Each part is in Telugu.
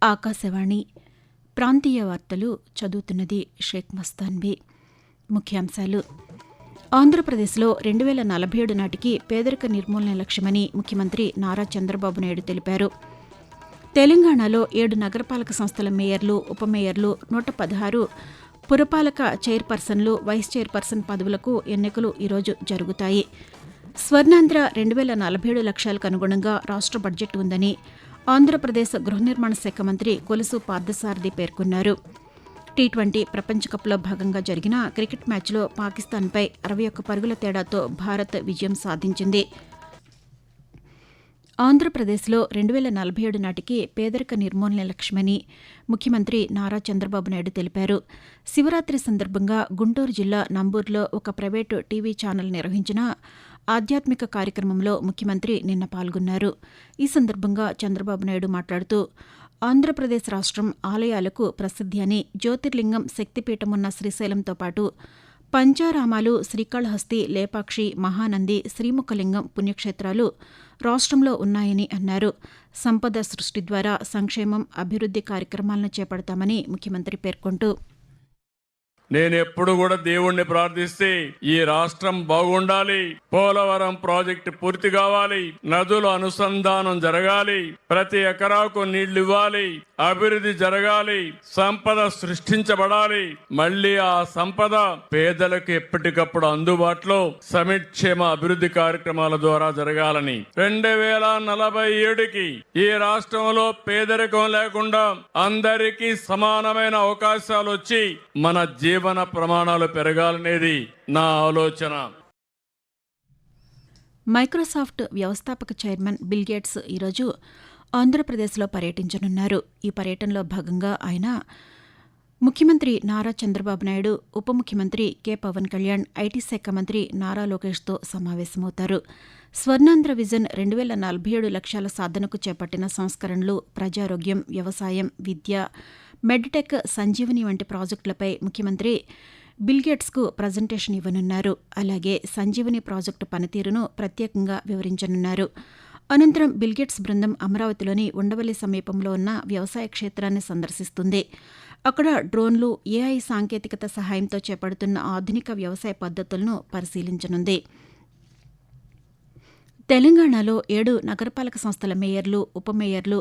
ఆకాశవాణి ప్రాంతీయ వార్తలు చదువుతున్నది షేక్ మస్తాన్వి. ముఖ్యాంశాలు: ఆంధ్రప్రదేశ్లో 2047 నాటికి పేదరిక నిర్మూలన లక్ష్యమని ముఖ్యమంత్రి నారా చంద్రబాబు నాయుడు తెలిపారు. తెలంగాణలో 7 నగరపాలక సంస్థల మేయర్లు, ఉప మేయర్లు, 116 పురపాలక చైర్పర్సన్లు, వైస్ చైర్పర్సన్ పదవులకు ఎన్నికలు ఈరోజు జరుగుతాయి. స్వర్ణాంధ్ర 2047 లక్ష్యాలకు అనుగుణంగా రాష్ట్ర బడ్జెట్ ఉందని ఆంధ్రప్రదేశ్ గృహ నిర్మాణ శాఖ మంత్రి కొలుసు పార్థసారథి పేర్కొన్నారు. టీ20 ప్రపంచకప్లో భాగంగా జరిగిన క్రికెట్ మ్యాచ్లో పాకిస్తాన్పై 61 పరుగుల తేడాతో భారత్ విజయం సాధించింది. ఆంధ్రప్రదేశ్లో 2047 నాటికి పేదరిక నిర్మూలన లక్ష్యమని ముఖ్యమంత్రి నారా చంద్రబాబు నాయుడు తెలిపారు. శివరాత్రి సందర్భంగా గుంటూరు జిల్లా నంబూరులో ఒక ప్రైవేటు టీవీ ఛానల్ నిర్వహించిన ఆధ్యాత్మిక కార్యక్రమంలో ముఖ్యమంత్రి నిన్న పాల్గొన్నారు. ఈ సందర్భంగా చంద్రబాబు నాయుడు మాట్లాడుతూ, ఆంధ్రప్రదేశ్ రాష్ట్రం ఆలయాలకు ప్రసిద్ధి అని, జ్యోతిర్లింగం శక్తిపీఠమున్న శ్రీశైలంతో పాటు పంచారామాలు, శ్రీకాళహస్తి, లేపాక్షి, మహానంది, శ్రీముఖలింగం పుణ్యక్షేత్రాలు రాష్ట్రంలో ఉన్నాయని అన్నారు. సంపద సృష్టి ద్వారా సంక్షేమం, అభివృద్ది కార్యక్రమాలను చేపడతామని ముఖ్యమంత్రి పేర్కొంటూ, నేనెప్పుడు కూడా దేవుణ్ణి ప్రార్థిస్తే ఈ రాష్ట్రం బాగుండాలి, పోలవరం ప్రాజెక్టు పూర్తి కావాలి, నదుల అనుసంధానం జరగాలి, ప్రతి ఎకరాకు నీళ్లు ఇవ్వాలి, అభివృద్ధి జరగాలి, సంపద సృష్టించబడాలి, మళ్లీ ఆ సంపద పేదలకు ఎప్పటికప్పుడు అందుబాటులో సంక్షేమ అభివృద్ధి కార్యక్రమాల ద్వారా జరగాలని 2047కి ఈ రాష్ట్రంలో పేదరికం లేకుండా అందరికీ సమానమైన అవకాశాలు వచ్చి మన జీవన ప్రమాణాలు పెరగాలనేది నా ఆలోచన. మైక్రోసాఫ్ట్ వ్యవస్థాపక చైర్మన్ బిల్ గేట్స్ ఈరోజు ఆంధ్రప్రదేశ్లో పర్యటించనున్నారు. ఈ పర్యటనలో భాగంగా ఆయన ముఖ్యమంత్రి నారా చంద్రబాబు నాయుడు, ఉప ముఖ్యమంత్రి కె పవన్ కళ్యాణ్, ఐటీ శాఖ మంత్రి నారా లోకేష్తో సమావేశమవుతారు. స్వర్ణాంధ్ర విజన్ 2047 లక్ష్యాల సాధనకు చేపట్టిన సంస్కరణలు, ప్రజారోగ్యం, వ్యవసాయం, విద్య, మెడ్టెక్, సంజీవని వంటి ప్రాజెక్టులపై ముఖ్యమంత్రి బిల్గేట్స్కు ప్రజెంటేషన్ ఇవ్వనున్నారు. అలాగే సంజీవని ప్రాజెక్టు పనితీరును ప్రత్యేకంగా వివరించనున్నారు. అనంతరం బిల్గేట్స్ బృందం అమరావతిలోని ఉండవల్లి సమీపంలో ఉన్న వ్యవసాయ క్షేత్రాన్ని సందర్శిస్తుంది. అక్కడ డ్రోన్లు, ఏఐ సాంకేతికత సహాయంతో చేపడుతున్న ఆధునిక వ్యవసాయ పద్ధతులను పరిశీలించనుంది. తెలంగాణలో 7 నగరపాలక సంస్థల మేయర్లు, ఉప మేయర్లు,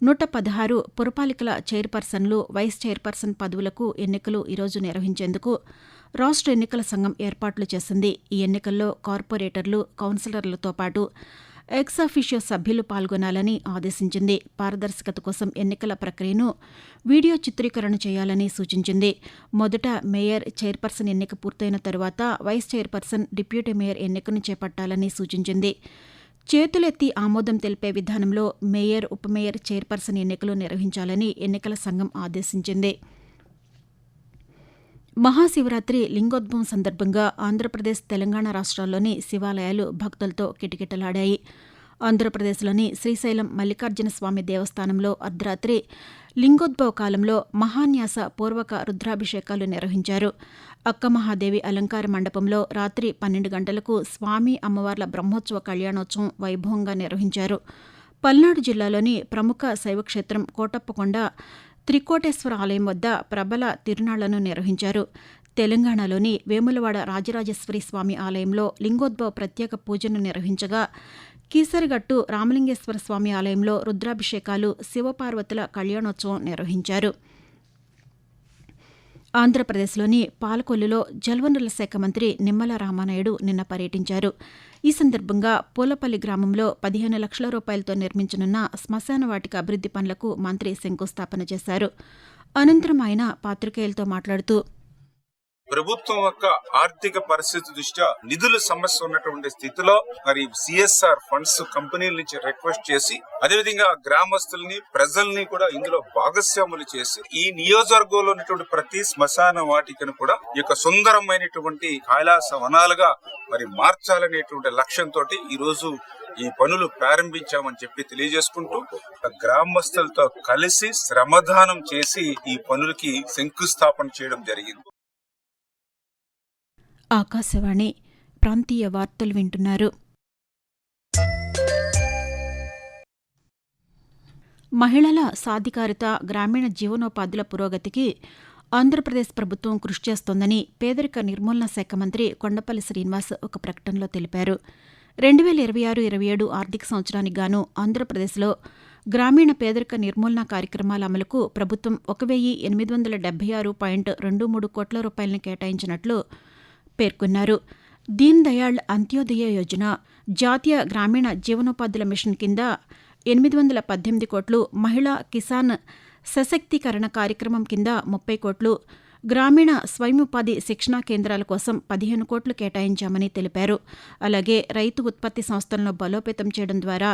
116 పురపాలికల చైర్పర్సన్లు, వైస్ చైర్పర్సన్ పదవులకు ఎన్నికలు ఈరోజు నిర్వహించేందుకు రాష్ట్ర ఎన్నికల సంఘం ఏర్పాట్లు చేసింది. ఈ ఎన్నికల్లో కార్పొరేటర్లు, కౌన్సిలర్లతో పాటు ఎక్స్ అఫిషియో సభ్యులు పాల్గొనాలని ఆదేశించింది. పారదర్శకత కోసం ఎన్నికల ప్రక్రియను వీడియో చిత్రీకరణ చేయాలని సూచించింది. మొదట మేయర్, చైర్పర్సన్ ఎన్నిక పూర్తయిన తరువాత వైస్ చైర్పర్సన్, డిప్యూటీ మేయర్ ఎన్నికను చేపట్టాలని సూచించింది. చేతులెత్తి ఆమోదం తెలిపే విధానంలో మేయర్, ఉప మేయర్, చైర్పర్సన్ ఎన్నికలు నిర్వహించాలని ఎన్నికల సంఘం ఆదేశించింది. మహాశివరాత్రి లింగోద్భవం సందర్భంగా ఆంధ్రప్రదేశ్, తెలంగాణ రాష్ట్రాల్లోని శివాలయాలు భక్తులతో కిటకిటలాడాయి. ఆంధ్రప్రదేశ్లోని శ్రీశైలం మల్లికార్జున స్వామి దేవస్థానంలో అర్ధరాత్రి లింగోద్భవ కాలంలో మహాన్యాస పూర్వక రుద్రాభిషేకాలు నిర్వహించారు. అక్కమహాదేవి అలంకార మండపంలో రాత్రి 12 గంటలకు స్వామి, అమ్మవార్ల బ్రహ్మోత్సవ కళ్యాణోత్సవం వైభవంగా నిర్వహించారు. పల్నాడు జిల్లాలోని ప్రముఖ శైవక్షేత్రం కోటప్పకొండ త్రికోటేశ్వర ఆలయం వద్ద ప్రబల తిరునాళ్లను నిర్వహించారు. తెలంగాణలోని వేములవాడ రాజరాజేశ్వరి స్వామి ఆలయంలో లింగోద్భవ ప్రత్యేక పూజను నిర్వహించగా, కీసరగట్టు రామలింగేశ్వర స్వామి ఆలయంలో రుద్రాభిషేకాలు, శివపార్వతుల కళ్యాణోత్సవం నిర్వహించారు. ఆంధ్రప్రదేశ్లోని పాలకొల్లులో జలవనరుల శాఖ మంత్రి నిమ్మల రామానాయుడు నిన్న పర్యటించారు. ఈ సందర్భంగా పూలపల్లి గ్రామంలో 15 లక్షల రూపాయలతో నిర్మించనున్న శ్మశాన వాటిక అభివృద్ది పనులకు మంత్రి శంకుస్థాపన చేశారు. అనంతరం ఆయన పాతికేయులతో మాట్లాడుతూ, ప్రభుత్వం యొక్క ఆర్థిక పరిస్థితి దృష్ట్యా నిధుల సమస్య ఉన్నటువంటి స్థితిలో మరి సిఎస్ఆర్ ఫండ్స్ కంపెనీల నుంచి రిక్వెస్ట్ చేసి, అదేవిధంగా గ్రామస్తుల్ని, ప్రజల్ని కూడా ఇందులో భాగస్వాములు చేసి ఈ నియోజకవర్గంలో ఉన్నటువంటి ప్రతి శ్మశాన వాటికను కూడా ఈ యొక్క సుందరమైనటువంటి కైలాస వనాలుగా మరి మార్చాలనేటువంటి లక్ష్యంతో ఈ రోజు ఈ పనులు ప్రారంభించామని చెప్పి తెలియజేసుకుంటూ, గ్రామస్తులతో కలిసి శ్రమదానం చేసి ఈ పనులకి శంకుస్థాపన చేయడం జరిగింది. ఆకాశవాణి ప్రాంతీయ వార్తలు వింటున్నారు. మహిళల సాధికారత, గ్రామీణ జీవనోపాధుల పురోగతికి ఆంధ్రప్రదేశ్ ప్రభుత్వం కృషి చేస్తోందని పేదరిక నిర్మూలన శాఖ మంత్రి కొండపల్లి శ్రీనివాస్ ఒక ప్రకటనలో తెలిపారు. 2026-27 ఆర్థిక సంవత్సరానికి గాను ఆంధ్రప్రదేశ్లో గ్రామీణ పేదరిక నిర్మూలన కార్యక్రమాల అమలుకు ప్రభుత్వం 1,876.23 కోట్ల రూపాయలను కేటాయించినట్లు పేర్కొన్నారు. దీన్ దయాళ్ అంత్యోదయ యోజన, జాతీయ గ్రామీణ జీవనోపాధుల మిషన్ కింద 818 కోట్లు, మహిళా కిసాన్ సశక్తీకరణ కార్యక్రమం కింద 30 కోట్లు, గ్రామీణ స్వయం ఉపాధి శిక్షణా కేంద్రాల కోసం 15 కోట్లు కేటాయించామని తెలిపారు. అలాగే రైతు ఉత్పత్తి సంస్థలను బలోపేతం చేయడం ద్వారా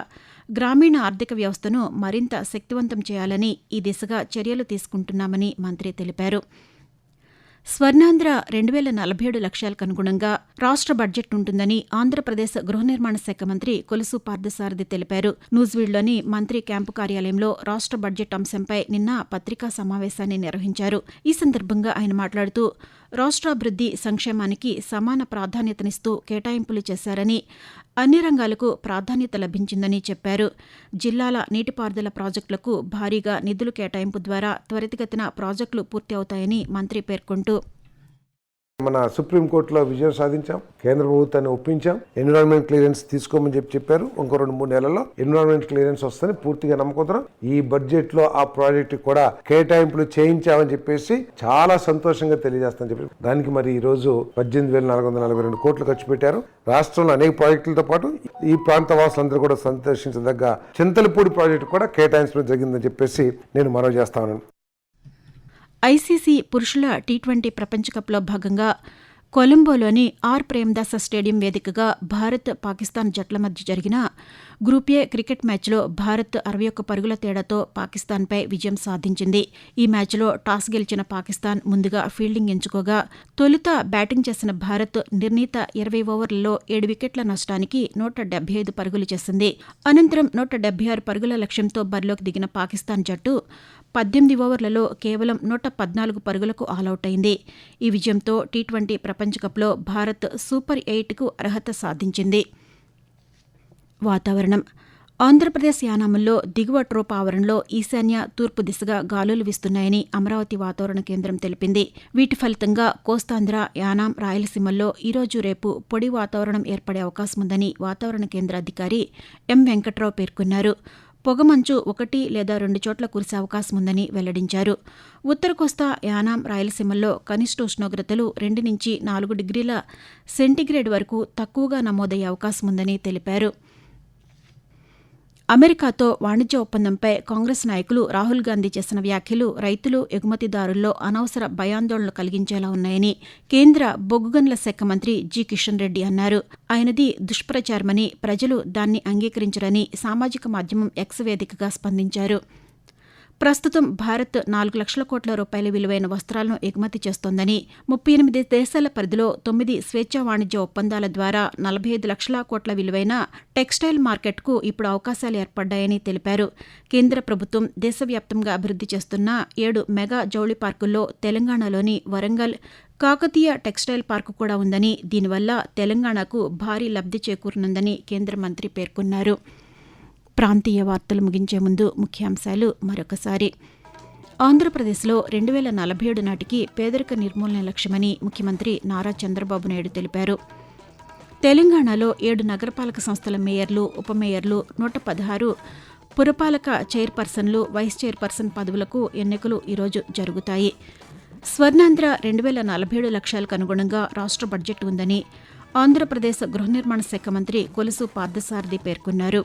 గ్రామీణ ఆర్థిక వ్యవస్థను మరింత శక్తివంతం చేయాలని ఈ దిశగా చర్యలు తీసుకుంటున్నామని మంత్రి తెలిపారు. స్వర్ణాంధ్ర 2047 లక్ష్యాలకు అనుగుణంగా రాష్ట్ర బడ్జెట్ ఉంటుందని ఆంధ్రప్రదేశ్ గృహ నిర్మాణ శాఖ మంత్రి కొలుసు పార్థసారథి తెలిపారు. నూజివీడ్లోని మంత్రి క్యాంపు కార్యాలయంలో రాష్ట్ర బడ్జెట్ అంశంపై నిన్న పత్రికా సమావేశాన్ని నిర్వహించారు. ఈ సందర్భంగా ఆయన మాట్లాడుతూ రాష్ట్రాభివృద్ది, సంక్షేమానికి సమాన ప్రాధాన్యతనిస్తూ కేటాయింపులు చేశారని, అన్ని రంగాలకు ప్రాధాన్యత లభించిందని చెప్పారు. జిల్లాల నీటిపారుదల ప్రాజెక్టులకు భారీగా నిధులు కేటాయింపు ద్వారా త్వరితగతిన ప్రాజెక్టులు పూర్తి అవుతాయని మంత్రి పేర్కొంటూ, మన సుప్రీంకోర్టులో విజయం సాధించాం, కేంద్ర ప్రభుత్వాన్ని ఒప్పించాం, ఎన్విరాన్మెంట్ క్లియరెన్స్ తీసుకోమని చెప్పారు. ఇంకో 2-3 నెలల్లో ఎన్విరాన్మెంట్ క్లియరెన్స్ వస్తుందని పూర్తిగా నమ్ముకుంటున్నాం. ఈ బడ్జెట్ లో ఆ ప్రాజెక్ట్ కూడా కేటాయింపులు చేయించామని చెప్పేసి చాలా సంతోషంగా తెలియజేస్తామని చెప్పి దానికి మరి ఈ రోజు 18,442 కోట్లు ఖర్చు పెట్టారు. రాష్ట్రంలో అనేక ప్రాజెక్టులతో పాటు ఈ ప్రాంత వాసులందరూ కూడా సంతోషించదగ్గ చింతలపూడి ప్రాజెక్టు కూడా కేటాయించడం జరిగిందని చెప్పేసి నేను మనవి చేస్తా ఉన్నాను. ఐసీసీ పురుషుల టీ20 ప్రపంచ కప్లో భాగంగా కొలంబోలోని ఆర్ ప్రేమదాస స్టేడియం వేదికగా భారత్, పాకిస్తాన్ జట్ల మధ్య జరిగిన గ్రూప్ ఏ క్రికెట్ మ్యాచ్లో భారత్ 61 పరుగుల తేడాతో పాకిస్తాన్పై విజయం సాధించింది. ఈ మ్యాచ్లో టాస్ గెలిచిన పాకిస్తాన్ ముందుగా ఫీల్డింగ్ ఎంచుకోగా తొలుత బ్యాటింగ్ చేసిన భారత్ నిర్ణీత 20 ఓవర్లలో 7 వికెట్ల నష్టానికి 175 పరుగులు చేసింది. అనంతరం 176 పరుగుల లక్ష్యంతో బరిలోకి దిగిన పాకిస్తాన్ జట్టు 18 ఓవర్లలో కేవలం 114 పరుగులకు ఆలౌట్ అయింది. ఈ విజయంతో టీ20 ప్రపంచ కప్లో భారత్ సూపర్ 8కు అర్హత సాధించింది. వాతావరణం. ఆంధ్రప్రదేశ్ యానాముల్లో దిగువ ట్రోప్ ఆవరణలో ఈశాన్య, తూర్పు దిశగా గాలులు వీస్తున్నాయని అమరావతి వాతావరణ కేంద్రం తెలిపింది. వీటి ఫలితంగా కోస్తాంధ్ర, యానాం, రాయలసీమల్లో ఈరోజు, రేపు పొడి వాతావరణం ఏర్పడే అవకాశముందని వాతావరణ కేంద్ర అధికారి ఎం వెంకట్రావు పేర్కొన్నారు. పొగమంచు 1 లేదా 2 చోట్ల కురిసే అవకాశముందని వెల్లడించారు. ఉత్తర కోస్తా, యానాం, రాయలసీమల్లో కనిష్ట ఉష్ణోగ్రతలు 2 నుంచి 4 డిగ్రీల సెంటీగ్రేడ్ వరకు తక్కువగా నమోదయ్యే అవకాశముందని తెలిపారు. అమెరికాతో వాణిజ్య ఒప్పందంపై కాంగ్రెస్ నాయకులు రాహుల్ గాంధీ చేసిన వ్యాఖ్యలు రైతులు, ఎగుమతిదారుల్లో అనవసర భయాందోళనలు కలిగించేలా ఉన్నాయని కేంద్ర బొగ్గు గనుల శాఖ మంత్రి జి కిషన్ రెడ్డి అన్నారు. ఆయనది దుష్ప్రచారమని, ప్రజలు దాన్ని అంగీకరించరని సామాజిక మాధ్యమం ఎక్స్ వేదికగా స్పందించారు. ప్రస్తుతం భారత్ 4 లక్షల కోట్ల రూపాయల విలువైన వస్త్రాలను ఎగుమతి చేస్తోందని, 38 దేశాల పరిధిలో 9 స్వేచ్ఛా వాణిజ్య ఒప్పందాల ద్వారా 45 లక్షల కోట్ల విలువైన టెక్స్టైల్ మార్కెట్కు ఇప్పుడు అవకాశాలు ఏర్పడ్డాయని తెలిపారు. కేంద్ర ప్రభుత్వం దేశవ్యాప్తంగా అభివృద్ధి చేస్తున్న 7 మెగా జౌళి పార్కుల్లో తెలంగాణలోని వరంగల్ కాకతీయ టెక్స్టైల్ పార్కు కూడా ఉందని, దీనివల్ల తెలంగాణకు భారీ లబ్ధి చేకూరనుందని కేంద్ర మంత్రి పేర్కొన్నారు. ప్రాంతీయ వార్తలు ముగించే ముందు ముఖ్యాంశాలు మరొకసారి. ఆంధ్రప్రదేశ్లో 2047 నాటికి పేదరిక నిర్మూలన లక్ష్యమని ముఖ్యమంత్రి నారా చంద్రబాబు నాయుడు తెలిపారు. తెలంగాణలో 7 నగరపాలక సంస్థల మేయర్లు, ఉప మేయర్లు, 116 పురపాలక చైర్పర్సన్లు, వైస్ చైర్పర్సన్ పదవులకు ఎన్నికలు ఈరోజు జరుగుతాయి. స్వర్ణాంధ్ర 2047 లక్ష్యాలకు అనుగుణంగా రాష్ట్ర బడ్జెట్ ఉందని ఆంధ్రప్రదేశ్ గృహ నిర్మాణ శాఖ మంత్రి కొలుసు పార్థసారథి పేర్కొన్నారు.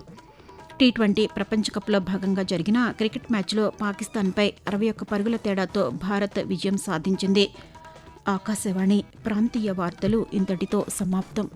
టీ20 ప్రపంచ కప్లో భాగంగా జరిగిన క్రికెట్ మ్యాచ్లో పాకిస్తాన్పై 61 పరుగుల తేడాతో భారత్ విజయం సాధించింది. ఆకాశవాణి ప్రాంతీయ వార్తలు ఇంతటితో సమాప్తం.